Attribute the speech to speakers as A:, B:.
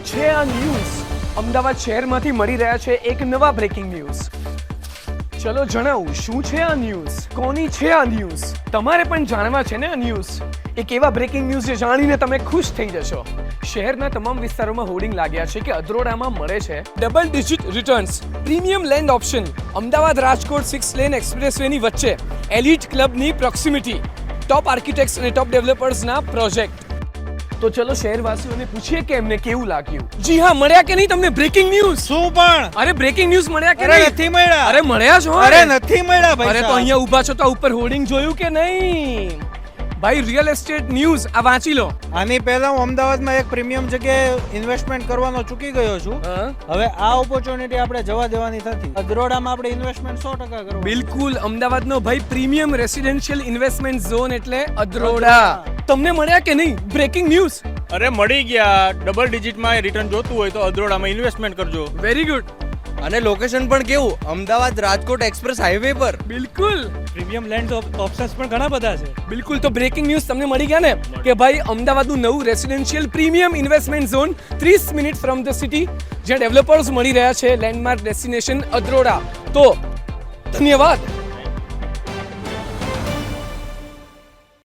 A: શું છે આ ન્યૂઝ? અમદાવાદ શહેરમાંથી મળી રહ્યા છે એક નવા બ્રેકિંગ ન્યૂઝ. ચલો જણાવું શું છે આ ન્યૂઝ, કોની છે આ ન્યૂઝ? તમારે પણ જાણવા છે ને આ ન્યૂઝ. એક એવા બ્રેકિંગ ન્યૂઝ જે જાણીને તમે ખુશ થઈ જશો. શહેરના તમામ વિસ્તારોમાં હોર્ડિંગ લાગ્યા છે કે અદ્રોડામાં મળે છે double digit returns, premium land option, Ahmedabad Rajkot 6 lane એક્સપ્રેસવેની વચ્ચે, એલિટ ક્લબની પ્રોક્સિમિટી, ટોપ આર્કિટેક્ટ્સ અને ટોપ ડેવલપર્સના પ્રોજેક્ટ. તો ચલો શહેરવાસીઓને પૂછીએ કે એમને કેવું લાગ્યું. જી હા, મળ્યા કે નહીં તમને બ્રેકિંગ ન્યૂઝ?
B: શું પણ?
A: અરે બ્રેકિંગ ન્યૂઝ મળ્યા કે
B: અરે
A: નહીં?
B: નથી મળ્યા.
A: અરે મળ્યા છો?
B: અરે નથી મળ્યા ભાઈ.
A: અરે તો અહીંયા ઊભા છો તો આ ઉપર હોર્ડિંગ જોયું કે નહીં? ભાઈ રિયલ એસ્ટેટ ન્યૂઝ આ વાંચી લો.
B: આની પહેલા હું અમદાવાદમાં એક પ્રીમિયમ જગ્યાએ ઇન્વેસ્ટમેન્ટ કરવાનો ચૂકી ગયો છું. હવે આ ઓપોર્ચ્યુનિટી આપણે જવા દેવાની નથી. અદ્રોડામાં આપણે ઇન્વેસ્ટમેન્ટ 100% કરવું.
A: બિલકુલ, અમદાવાદનો ભાઈ પ્રીમિયમ રેસિડેન્શિયલ ઇન્વેસ્ટમેન્ટ ઝોન એટલે અદ્રોડા. તમને મળ્યા કે નહીં બ્રેકિંગ ન્યૂઝ?
C: અરે મળી ગયા. ડબલ ડિજિટમાં રિટર્ન જોતું હોય તો અદ્રોડામાં ઇન્વેસ્ટમેન્ટ કરજો.
A: Very good.
D: અને લોકેશન પણ કેવું? અમદાવાદ રાજકોટ એક્સપ્રેસ હાઈવે પર.
A: બિલકુલ
E: પ્રીમિયમ લેન્ડ ઓપ્શન્સ પણ ઘણા બધા છે.
A: બિલકુલ. તો બ્રેકિંગ ન્યૂઝ તમને મળી ગયા ને કે ભાઈ અમદાવાદનું નવું residential premium investment zone 30 minute from the city, જ્યાં ડેવલપર્સ મળી રહ્યા છે લેન્ડમાર્ક ડેસ્ટિનેશન અદ્રોડા. તો ધન્યવાદ.